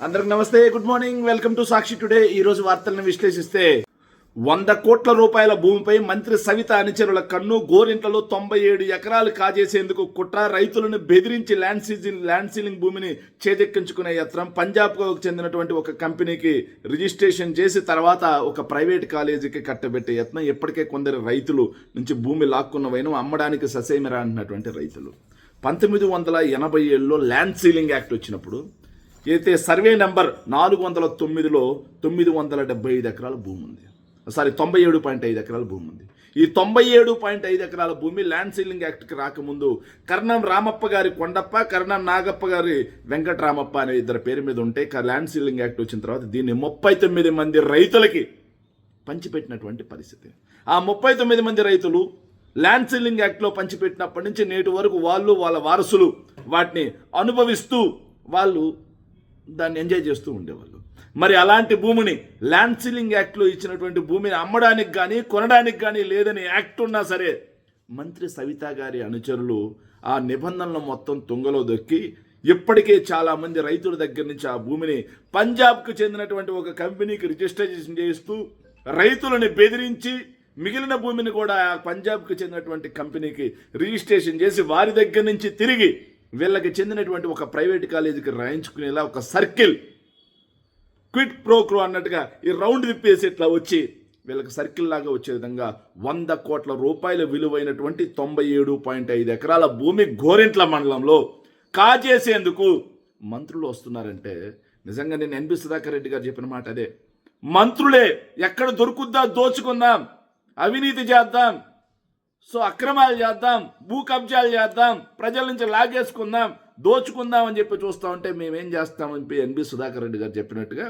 అందరికి నమస్తే, good morning, welcome to Sakshi today. ఈ రోజు వార్తలను విశ్లేషిస్తే 100 కోట్ల రూపాయల భూమిపై మంత్రి సవిత అనుచరుల కన్ను. గోరింట్లలో 97 ఎకరాలు కాజేసేందుకు కుట్ర. రైతులను బెదిరించి ల్యాండ్ సీలింగ్ భూమిని చేజెక్కించుకునే యత్నం. పంజాబ్కు చెందినటువంటి ఒక కంపెనీకి రిజిస్ట్రేషన్ చేసి తర్వాత ఒక ప్రైవేట్ కాలేజీకి కట్టబెట్టే యత్నం. ఇప్పటికే కొందరు రైతులు నుంచి భూమి లాక్కున్న వైనం అమ్మడానికి ససేమిరా అంటున్నటువంటి రైతులు. 1987లో ల్యాండ్ సీలింగ్ యాక్ట్ వచ్చినప్పుడు అయితే సర్వే నెంబర్ 409లో 975 ఎకరాల భూమి ఉంది. 97.5 ఎకరాల భూమి ఉంది. ఈ 97.5 ఎకరాల భూమి ల్యాండ్ సీలింగ్ యాక్ట్కి రాకముందు కర్ణం రామప్ప గారి కొండప్ప, కర్ణం నాగప్ప గారి వెంకటరామప్ప అనే ఇద్దరు పేరు మీద ఉంటే ల్యాండ్ సీలింగ్ యాక్ట్ వచ్చిన తర్వాత దీన్ని 39 మంది రైతులకి పంచిపెట్టినటువంటి పరిస్థితి. ఆ 39 మంది రైతులు ల్యాండ్ సీలింగ్ యాక్ట్లో పంచిపెట్టినప్పటి నుంచి నేటి వరకు వాళ్ళు వాళ్ళ వారసులు వాటిని అనుభవిస్తూ వాళ్ళు దాన్ని ఎంజాయ్ చేస్తూ ఉండేవాళ్ళు. మరి అలాంటి భూమిని ల్యాండ్ సీలింగ్ యాక్ట్లో ఇచ్చినటువంటి భూమిని అమ్మడానికి కానీ కొనడానికి కానీ లేదని యాక్ట్ ఉన్నా సరే మంత్రి సవిత గారి అనుచరులు ఆ నిబంధనలు మొత్తం తుంగలో దొక్కి ఇప్పటికే చాలామంది రైతుల దగ్గర నుంచి ఆ భూమిని పంజాబ్కు చెందినటువంటి ఒక కంపెనీకి రిజిస్ట్రేషన్ చేస్తూ రైతులని బెదిరించి మిగిలిన భూమిని కూడా పంజాబ్కు చెందినటువంటి కంపెనీకి రిజిస్ట్రేషన్ చేసి వారి దగ్గర నుంచి తిరిగి వీళ్ళకి చెందినటువంటి ఒక ప్రైవేట్ కాలేజీకి రాయించుకునేలా ఒక సర్కిల్ క్విట్ ప్రోక్రో అన్నట్టుగా ఈ రౌండ్ తిప్పేసి ఇట్లా వచ్చి వీళ్ళకి సర్కిల్ లాగా వచ్చే విధంగా 100 కోట్ల రూపాయల విలువైనటువంటి 97.5 ఎకరాల భూమి గోరింట్ల మండలంలో కాజేసేందుకు మంత్రులు వస్తున్నారంటే నిజంగా నేను ఎన్బి సుధాకర్ రెడ్డి గారు చెప్పిన మాట అదే. మంత్రులే ఎక్కడ దొరుకుద్దా దోచుకుందాం, అవినీతి చేద్దాం, అక్రమాలు చేద్దాం, భూ కబ్జాలు చేద్దాం, ప్రజల నుంచి లాగేసుకుందాం, దోచుకుందాం అని చెప్పి చూస్తూ ఉంటే మేమేం చేస్తామని ఎన్బి సుధాకర్ రెడ్డి గారు చెప్పినట్టుగా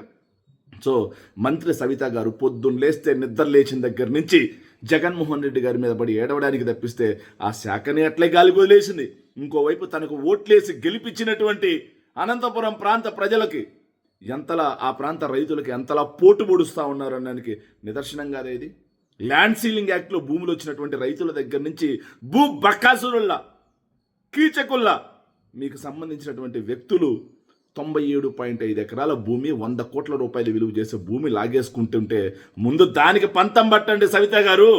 మంత్రి సవిత గారు పొద్దున్న లేస్తే నిద్ర లేచిన దగ్గర నుంచి జగన్మోహన్ రెడ్డి గారి మీద పడి ఏడవడానికి తప్పిస్తే ఆ శాఖని అట్లే గాలి వదిలేసింది. ఇంకోవైపు తనకు ఓట్లేసి గెలిపించినటువంటి అనంతపురం ప్రాంత ప్రజలకి ఎంతలా, ఆ ప్రాంత రైతులకి ఎంతలా పోటు పొడుస్తూ ఉన్నారు అనడానికి నిదర్శనంగా ఇది. ల్యాండ్ సీలింగ్ యాక్ట్లో భూములు వచ్చినటువంటి రైతుల దగ్గర నుంచి భూ బకాసురుల్లా, కీచకుల్లా మీకు సంబంధించినటువంటి వ్యక్తులు 97.5 ఎకరాల భూమి, 100 కోట్ల రూపాయలు విలువ చేసే భూమి లాగేసుకుంటుంటే ముందు దానికి పంతం పట్టండి సవిత గారు,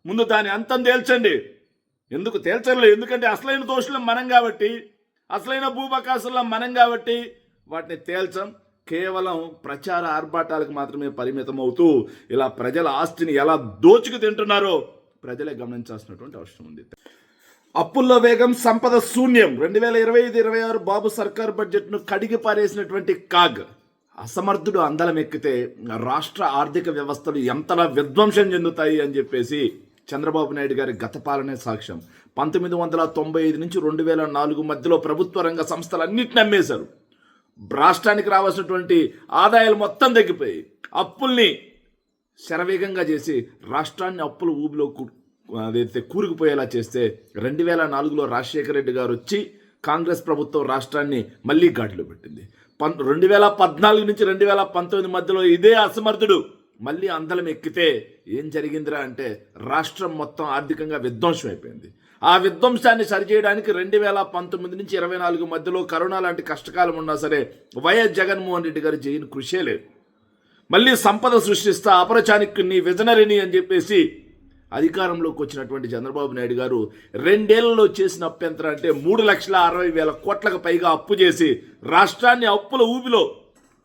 ముందు దాని అంతం తేల్చండి. ఎందుకు తేల్చలేదు? ఎందుకంటే అసలైన దోషులం మనం కాబట్టి, అసలైన భూబకాసులం మనం కాబట్టి వాటిని తేల్చం. కేవలం ప్రచార ఆర్భాటాలకు మాత్రమే పరిమితం అవుతూ ఇలా ప్రజల ఆస్తిని ఎలా దోచుకు తింటున్నారో ప్రజలే గమనించాల్సినటువంటి అవసరం ఉంది. అప్పుల్లో వేగం, సంపద శూన్యం. 2025-26 బాబు సర్కార్ బడ్జెట్ను కడిగి పారేసినటువంటి కాగ్ అసమర్థుడు అందలం ఎక్కితే రాష్ట్ర ఆర్థిక వ్యవస్థలు ఎంతలా విధ్వంసం చెందుతాయి అని చెప్పేసి చంద్రబాబు నాయుడు గారి గత పాలనే సాక్ష్యం. 1995 నుంచి 2004 మధ్యలో ప్రభుత్వ రంగ సంస్థలన్నింటినీ అమ్మేశారు. రాష్ట్రానికి రావాల్సినటువంటి ఆదాయాలు మొత్తం తగ్గిపోయి అప్పుల్ని శరవేగంగా చేసి రాష్ట్రాన్ని అప్పుల ఊబిలో అదైతే కూరుకుపోయేలా చేస్తే 2004లో రాజశేఖర రెడ్డి గారు వచ్చి కాంగ్రెస్ ప్రభుత్వం రాష్ట్రాన్ని మళ్ళీ గాడిలో పెట్టింది. 2014 నుంచి 2019 మధ్యలో ఇదే అసమర్థుడు మళ్ళీ అందలం ఎక్కితే ఏం జరిగిందిరా అంటే రాష్ట్రం మొత్తం ఆర్థికంగా విధ్వంసం అయిపోయింది. ఆ విధ్వంసాన్ని సరిచేయడానికి 2019 నుంచి 24 మధ్యలో కరోనా లాంటి కష్టకాలం ఉన్నా సరే వైఎస్ జగన్మోహన్ రెడ్డి గారు చేయని కృషే లేదు. మళ్ళీ సంపద సృష్టిస్తా, అపరచానికుని, విజనరీని అని చెప్పేసి అధికారంలోకి వచ్చినటువంటి చంద్రబాబు నాయుడు గారు 2 ఏళ్లలో చేసిన అప్పు ఎంత అంటే 3,60,000 కోట్లకు పైగా అప్పు చేసి రాష్ట్రాన్ని అప్పుల ఊబిలో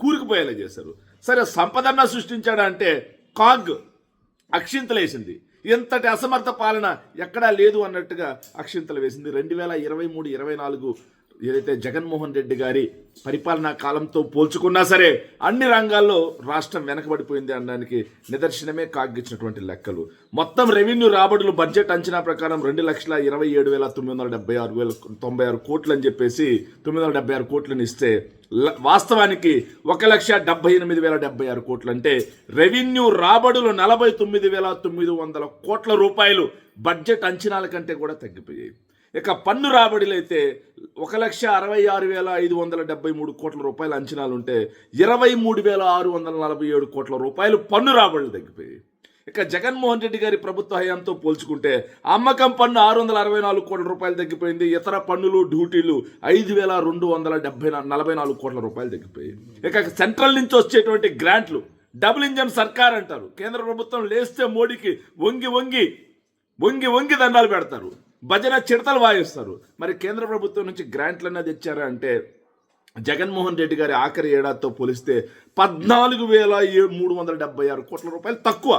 కూరుకుపోయేలా చేశారు. సరే, సంపదన్న సృష్టించాడా అంటే కాగ్ అక్షింతలేసింది. ఎంతటి అసమర్థ పాలన ఎక్కడా లేదు అన్నట్టుగా అక్షింతలు వేసింది. 2023-24 ఏదైతే జగన్మోహన్ రెడ్డి గారి పరిపాలనా కాలంతో పోల్చుకున్నా సరే అన్ని రంగాల్లో రాష్ట్రం వెనకబడిపోయింది అనడానికి నిదర్శనమే కాగిచ్చినటువంటి లెక్కలు. మొత్తం రెవెన్యూ రాబడులు బడ్జెట్ అంచనా ప్రకారం 2,27,976 కోట్లు అని చెప్పేసి 976 కోట్లను ఇస్తే వాస్తవానికి 1,78,076 కోట్లు. అంటే రెవెన్యూ రాబడులు 49,900 కోట్ల రూపాయలు బడ్జెట్ అంచనాల కంటే కూడా తగ్గిపోయాయి. ఇక పన్ను రాబడిలు అయితే 1,66,573 కోట్ల రూపాయల అంచనాలు ఉంటే 23,647 కోట్ల రూపాయలు పన్ను రాబడులు తగ్గిపోయాయి. ఇక జగన్మోహన్ రెడ్డి గారి ప్రభుత్వ హయాంతో పోల్చుకుంటే అమ్మకం పన్ను 664 కోట్ల రూపాయలు తగ్గిపోయింది. ఇతర పన్నులు డ్యూటీలు 5244 కోట్ల రూపాయలు తగ్గిపోయాయి. ఇక సెంట్రల్ నుంచి వచ్చేటువంటి గ్రాంట్లు డబుల్ ఇంజన్ సర్కార్ అంటారు. కేంద్ర ప్రభుత్వం లేస్తే మోడీకి వంగి వంగి వంగి వంగి దండాలు పెడతారు, భజన చిడతలు వాయిస్తారు. మరి కేంద్ర ప్రభుత్వం నుంచి గ్రాంట్లు అన్నది ఇచ్చారా అంటే జగన్మోహన్ రెడ్డి గారి ఆఖరి ఏడాదితో పోలిస్తే 14,376 కోట్ల రూపాయలు తక్కువ.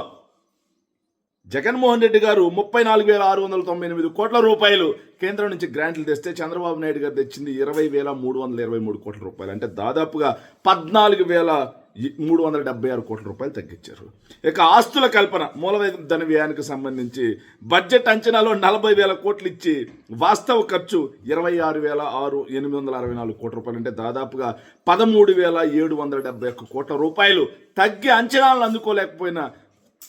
జగన్మోహన్ రెడ్డి గారు 34,698 కోట్ల రూపాయలు కేంద్రం నుంచి గ్రాంట్లు తెస్తే చంద్రబాబు నాయుడు గారు తెచ్చింది 20,323 కోట్ల రూపాయలు. అంటే దాదాపుగా 14,376 కోట్ల రూపాయలు తగ్గించారు. ఇక ఆస్తుల కల్పన మూలధన వ్యయానికి సంబంధించి బడ్జెట్ అంచనాలో 40,000 కోట్లు ఇచ్చి వాస్తవ ఖర్చు 26,864 కోట్ల రూపాయలు. అంటే దాదాపుగా 13,771 కోట్ల రూపాయలు తగ్గి అంచనాలను అందుకోలేకపోయిన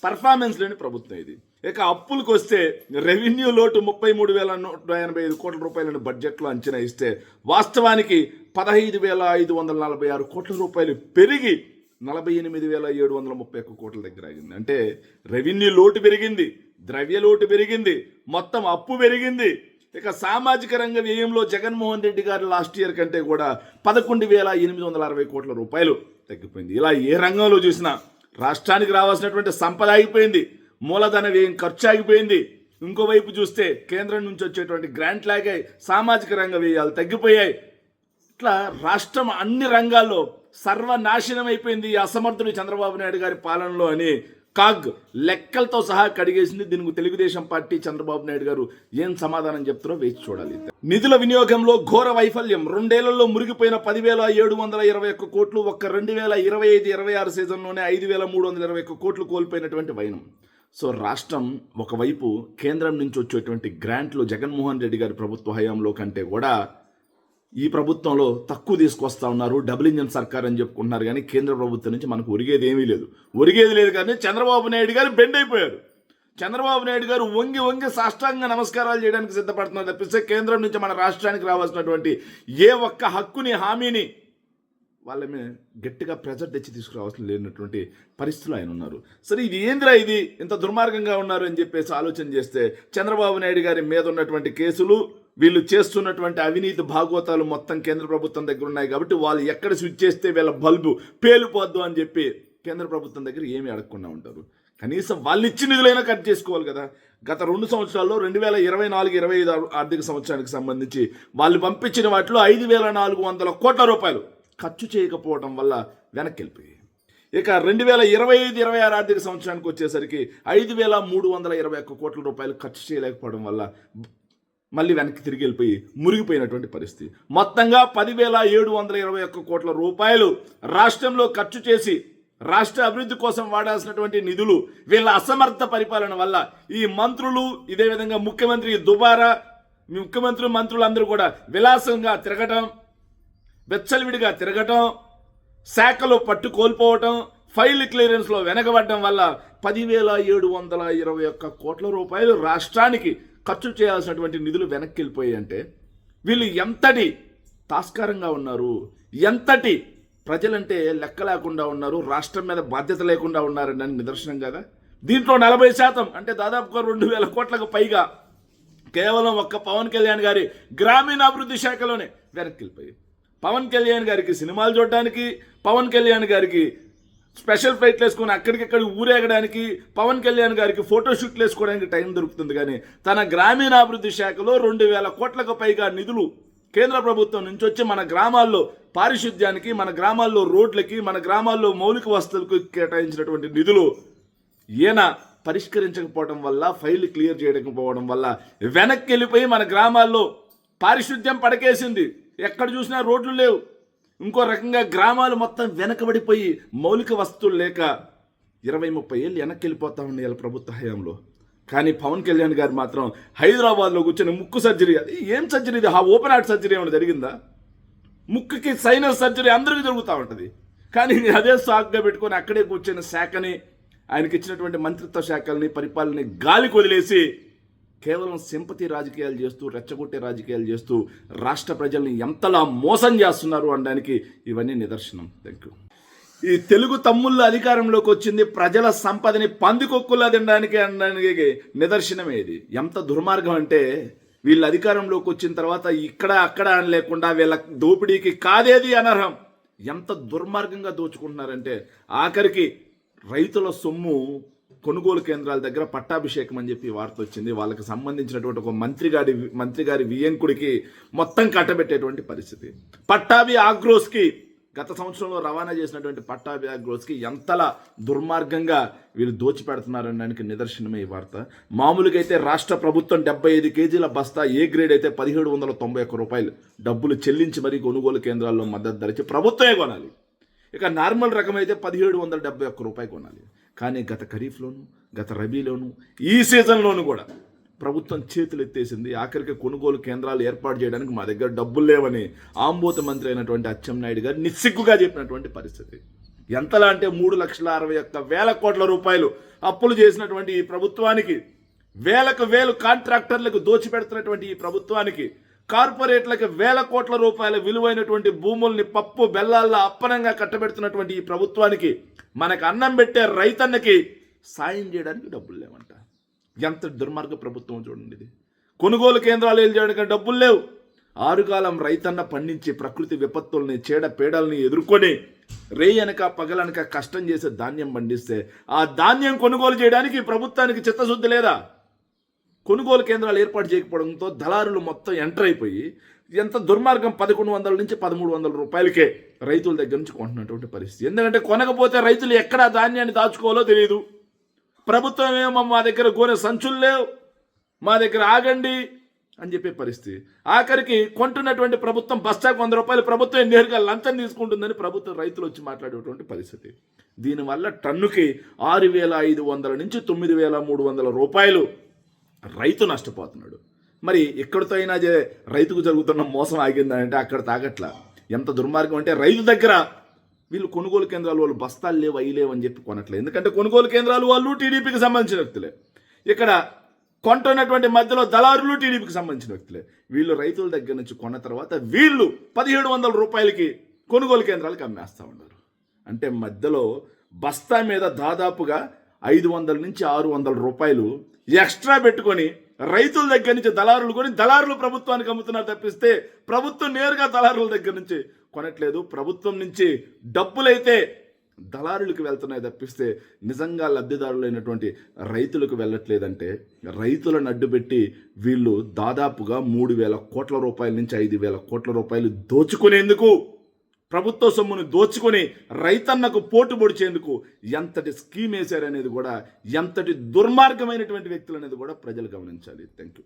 పర్ఫార్మెన్స్ లేని ప్రభుత్వం ఇది. ఇక అప్పులకు వస్తే రెవెన్యూ లోటు 33,185 కోట్ల రూపాయలను బడ్జెట్లో అంచనా ఇస్తే వాస్తవానికి 15,546 కోట్ల రూపాయలు పెరిగి 48,731 కోట్ల దగ్గర ఆగింది. అంటే రెవెన్యూ లోటు పెరిగింది, ద్రవ్య లోటు పెరిగింది, మొత్తం అప్పు పెరిగింది. ఇక సామాజిక రంగ వ్యయంలో జగన్మోహన్ రెడ్డి గారు లాస్ట్ ఇయర్ కంటే కూడా 11,860 కోట్ల రూపాయలు తగ్గిపోయింది. ఇలా ఏ రంగంలో చూసినా రాష్ట్రానికి రావాల్సినటువంటి సంపద ఆగిపోయింది, మూలధన వ్యయం ఖర్చు ఆగిపోయింది. ఇంకోవైపు చూస్తే కేంద్రం నుంచి వచ్చేటువంటి గ్రాంట్లు ఆగాయి, సామాజిక రంగ వ్యయాలు తగ్గిపోయాయి. ఇట్లా రాష్ట్రం అన్ని రంగాల్లో సర్వనాశనం అయిపోయింది ఈ అసమర్థుడు చంద్రబాబు నాయుడు గారి పాలనలో అని కాగ్ లెక్కలతో సహా కడిగేసింది. దీనికి తెలుగుదేశం పార్టీ చంద్రబాబు నాయుడు గారు ఏం సమాధానం చెప్తారో వేచి చూడాలి. నిధుల వినియోగంలో ఘోర వైఫల్యం. 2 ఏళ్లలో మురిగిపోయిన 10,721 కోట్లు. ఒక్క 2025-26 సీజన్లోనే 5,321 కోట్లు కోల్పోయినటువంటి వైనం. సో రాష్ట్రం ఒకవైపు కేంద్రం నుంచి వచ్చేటువంటి గ్రాంట్లు జగన్మోహన్ రెడ్డి గారి ప్రభుత్వ హయాంలో కంటే కూడా ఈ ప్రభుత్వంలో తక్కువ తీసుకొస్తా ఉన్నారు. డబుల్ ఇంజన్ సర్కార్ అని చెప్పుకుంటున్నారు, కానీ కేంద్ర ప్రభుత్వం నుంచి మనకు ఒరిగేది ఏమీ లేదు. ఒరిగేది లేదు కానీ చంద్రబాబు నాయుడు గారు బెండ్ అయిపోయారు. చంద్రబాబు నాయుడు గారు వంగి వంగి సాష్టాంగ నమస్కారాలు చేయడానికి సిద్ధపడుతున్నారు తప్పిస్తే కేంద్రం నుంచి మన రాష్ట్రానికి రావాల్సినటువంటి ఏ ఒక్క హక్కుని హామీని వాళ్ళ మీద గట్టిగా ప్రెజర్ తెచ్చి తీసుకురావాల్సిన లేనటువంటి పరిస్థితులు ఆయన ఉన్నారు. సరే ఇది ఏంద్రా, ఇది ఇంత దుర్మార్గంగా ఉన్నారు అని చెప్పేసి ఆలోచన చేస్తే చంద్రబాబు నాయుడు గారి మీద ఉన్నటువంటి కేసులు, వీళ్ళు చేస్తున్నటువంటి అవినీతి భాగోతాలు మొత్తం కేంద్ర ప్రభుత్వం దగ్గర ఉన్నాయి. కాబట్టి వాళ్ళు ఎక్కడ స్విచ్ చేస్తే వీళ్ళ బల్బు పేలిపోద్దు అని చెప్పి కేంద్ర ప్రభుత్వం దగ్గర ఏమీ అడగకుండా ఉంటారు. కనీసం వాళ్ళు ఇచ్చిన నిధులైనా కట్ చేసుకోవాలి కదా. గత 2 సంవత్సరాల్లో 2024-25 ఆర్థిక సంవత్సరానికి సంబంధించి వాళ్ళు పంపించిన వాటిలో 5,400 కోట్ల రూపాయలు ఖర్చు చేయకపోవడం వల్ల వెనక్కి వెళ్ళిపోయి, ఇక 2025-26 ఆర్థిక సంవత్సరానికి వచ్చేసరికి 5,321 కోట్ల రూపాయలు ఖర్చు చేయలేకపోవడం వల్ల మళ్ళీ వెనక్కి తిరిగి వెళ్ళిపోయి మురిగిపోయినటువంటి పరిస్థితి. మొత్తంగా 10,721 కోట్ల రూపాయలు రాష్ట్రంలో ఖర్చు చేసి రాష్ట్ర అభివృద్ధి కోసం వాడాల్సినటువంటి నిధులు వీళ్ళ అసమర్థ పరిపాలన వల్ల ఈ మంత్రులు, ఇదే విధంగా ముఖ్యమంత్రి దుబారా, మంత్రులందరూ కూడా విలాసంగా తిరగటం, వెచ్చలవిడిగా తిరగటం, శాఖలో పట్టు కోల్పోవటం, ఫైల్ క్లియరెన్స్లో వెనకబడడం వల్ల 10,721 కోట్ల రూపాయలు రాష్ట్రానికి ఖర్చు చేయాల్సినటువంటి నిధులు వెనక్కి వెళ్ళిపోయాయి. అంటే వీళ్ళు ఎంతటి తాస్కారంగా ఉన్నారు, ఎంతటి ప్రజలంటే లెక్క లేకుండా ఉన్నారు, రాష్ట్రం మీద బాధ్యత లేకుండా ఉన్నారని నిదర్శనం కదా. దీంట్లో 40% అంటే దాదాపుగా 2,000 కోట్లకు పైగా కేవలం ఒక్క పవన్ కళ్యాణ్ గారి గ్రామీణాభివృద్ధి శాఖలోనే వెనక్కి వెళ్ళిపోయి. పవన్ కళ్యాణ్ గారికి సినిమాలు చూడడానికి, పవన్ కళ్యాణ్ గారికి స్పెషల్ ఫ్లైట్లు వేసుకొని అక్కడికక్కడ ఊరేగడానికి, పవన్ కళ్యాణ్ గారికి ఫోటోషూట్లు వేసుకోవడానికి టైం దొరుకుతుంది. కానీ తన గ్రామీణాభివృద్ధి శాఖలో 2,000 కోట్లకు పైగా నిధులు కేంద్ర ప్రభుత్వం నుంచి వచ్చి మన గ్రామాల్లో పారిశుద్ధ్యానికి, మన గ్రామాల్లో రోడ్లకి, మన గ్రామాల్లో మౌలిక వసతులకు కేటాయించినటువంటి నిధులు ఈయన పరిష్కరించకపోవడం వల్ల, ఫైల్ క్లియర్ చేయకపోవడం వల్ల వెనక్కి వెళ్ళిపోయి మన గ్రామాల్లో పారిశుద్ధ్యం పడకేసింది. ఎక్కడ చూసినా రోడ్లు లేవు. ఇంకో రకంగా గ్రామాలు మొత్తం వెనకబడిపోయి మౌలిక వసతులు లేక 20-30 ఏళ్ళు వెనక్కి వెళ్ళిపోతా ఉన్నాయి ప్రభుత్వ హయాంలో. కానీ పవన్ కళ్యాణ్ గారు మాత్రం హైదరాబాద్లో కూర్చొని ముక్కు సర్జరీ, అది ఏం సర్జరీ, ఇది ఓపెన్ హార్ట్ సర్జరీ ఏమైనా జరిగిందా? ముక్కుకి సైనస్ సర్జరీ అందరికీ జరుగుతూ ఉంటుంది. కానీ అదే సాకుగా పెట్టుకొని అక్కడే కూర్చొని శాఖని, ఆయనకి ఇచ్చినటువంటి మంత్రిత్వ శాఖల్ని, పరిపాలనని గాలికి వదిలేసి కేవలం సింపతి రాజకీయాలు చేస్తూ, రెచ్చగొట్టే రాజకీయాలు చేస్తూ రాష్ట్ర ప్రజల్ని ఎంతలా మోసం చేస్తున్నారు అనడానికి ఇవన్నీ నిదర్శనం. Thank you. ఈ తెలుగు తమ్ముళ్ళు అధికారంలోకి వచ్చింది ప్రజల సంపదని పందికొక్కులా తినడానికి అనడానికి నిదర్శనమే ఇది. ఎంత దుర్మార్గం అంటే వీళ్ళు అధికారంలోకి వచ్చిన తర్వాత ఇక్కడ అక్కడ అని లేకుండా వీళ్ళ దోపిడీకి కాదేది అనర్హం. ఎంత దుర్మార్గంగా దోచుకుంటున్నారంటే ఆఖరికి రైతుల సొమ్ము కొనుగోలు కేంద్రాల దగ్గర పట్టాభిషేకం అని చెప్పి వార్త వచ్చింది. వాళ్ళకి సంబంధించినటువంటి ఒక మంత్రి గారి వియంకుడికి మొత్తం కట్టబెట్టేటువంటి పరిస్థితి. పట్టాభి ఆగ్రోస్కి గత సంవత్సరంలో రవాణా చేసినటువంటి పట్టాభి ఆగ్రోస్కి ఎంతలా దుర్మార్గంగా వీళ్ళు దోచిపెడుతున్నారనడానికి నిదర్శనమే ఈ వార్త. మామూలుగా అయితే రాష్ట్ర ప్రభుత్వం 75 కేజీల బస్తా ఏ గ్రేడ్ అయితే 1791 రూపాయలు డబ్బులు చెల్లించి మరీ కొనుగోలు కేంద్రాల్లో మద్దతు ధరించి ప్రభుత్వమే కొనాలి. ఇక నార్మల్ రకం అయితే 1771 రూపాయలు కొనాలి. కానీ గత ఖరీఫ్లోను గత రబీలోను ఈ సీజన్లోను కూడా ప్రభుత్వం చేతులు ఎత్తేసింది. ఆఖరికి కొనుగోలు కేంద్రాలు ఏర్పాటు చేయడానికి మా దగ్గర డబ్బులు లేవని ఆంబోతు మంత్రి అయినటువంటి అచ్చెన్నాయుడు గారు నిస్సిగ్గుగా చెప్పినటువంటి పరిస్థితి. ఎంతలా అంటే 3,61,000 కోట్ల రూపాయలు అప్పులు చేసినటువంటి ఈ ప్రభుత్వానికి, వేలకు వేలు కాంట్రాక్టర్లకు దోచిపెడుతున్నటువంటి ఈ ప్రభుత్వానికి, కార్పొరేట్లకు 1,000 కోట్ల రూపాయల విలువైనటువంటి భూముల్ని పప్పు బెల్లాల్లో అప్పనంగా కట్టబెడుతున్నటువంటి ఈ ప్రభుత్వానికి, మనకు అన్నం పెట్టే రైతన్నకి సాయం చేయడానికి డబ్బులు లేవంట. ఎంత దుర్మార్గ ప్రభుత్వం చూడండి ఇది. కొనుగోలు కేంద్రాలు ఏం చేయడానికి డబ్బులు లేవు. ఆరుగాలం రైతన్న పండించి ప్రకృతి విపత్తుల్ని చీడ పీడల్ని ఎదుర్కొని రేయనక పగలనక కష్టం చేసే ధాన్యం పండిస్తే ఆ ధాన్యం కొనుగోలు చేయడానికి ప్రభుత్వానికి చిత్తశుద్ధి లేదా? కొనుగోలు కేంద్రాలు ఏర్పాటు చేయకపోవడంతో దళారులు మొత్తం ఎంటర్ అయిపోయి ఎంత దుర్మార్గం 1,100 నుంచి 1,300 రూపాయలకే రైతుల దగ్గర నుంచి కొంటున్నటువంటి పరిస్థితి. ఎందుకంటే కొనకపోతే రైతులు ఎక్కడ ధాన్యాన్ని దాచుకోవాలో తెలియదు. ప్రభుత్వం ఏమో మా దగ్గర గోనె సంచులు లేవు, మా దగ్గర ఆగండి అని చెప్పే పరిస్థితి. ఆఖరికి కొంటున్నటువంటి ప్రభుత్వం బస్తాకు 100 రూపాయలు ప్రభుత్వం నేరుగా లంచం తీసుకుంటుందని ప్రభుత్వం రైతులు వచ్చి మాట్లాడేటువంటి పరిస్థితి. దీనివల్ల టన్నుకి 6,500 నుంచి 9,300 రూపాయలు రైతు నష్టపోతున్నాడు. మరి ఎక్కడితో అయినా రైతుకు జరుగుతున్న మోసం ఆగిందంటే అక్కడ తాగట్లా. ఎంత దుర్మార్గం అంటే రైతు దగ్గర వీళ్ళు కొనుగోలు కేంద్రాలు వాళ్ళు బస్తాలు లేవు అవి లేవు అని చెప్పి కొనట్లేదు. ఎందుకంటే కొనుగోలు కేంద్రాలు వాళ్ళు టీడీపీకి సంబంధించిన వ్యక్తులే, ఇక్కడ కొంటున్నటువంటి మధ్యలో దళారులు టీడీపీకి సంబంధించిన వ్యక్తులే. వీళ్ళు రైతుల దగ్గర నుంచి కొన్న తర్వాత వీళ్ళు 1,700 రూపాయలకి కొనుగోలు కేంద్రాలకు అమ్మేస్తూ ఉన్నారు. అంటే మధ్యలో బస్తా మీద దాదాపుగా 500 నుంచి 600 రూపాయలు ఎక్స్ట్రా పెట్టుకొని రైతుల దగ్గర నుంచి దళారులు కొని దళారులు ప్రభుత్వానికి అమ్ముతున్నారు తప్పిస్తే ప్రభుత్వం నేరుగా దళారుల దగ్గర నుంచి కొనట్లేదు. ప్రభుత్వం నుంచి డబ్బులైతే దళారులకు వెళ్తున్నాయి తప్పిస్తే నిజంగా లబ్ధిదారులైనటువంటి రైతులకు వెళ్ళట్లేదంటే రైతులను అడ్డుపెట్టి వీళ్ళు దాదాపుగా 3,000 కోట్ల రూపాయల నుంచి 5,000 కోట్ల రూపాయలు దోచుకునేందుకు, ప్రభుత్వ సొమ్మును దోచుకొని రైతన్నకు పోటు పొడిచేందుకు ఎంతటి స్కీమ్ వేశారనేది కూడా, ఎంతటి దుర్మార్గమైనటువంటి వ్యక్తులు అనేది కూడా ప్రజలు గమనించాలి. Thank you.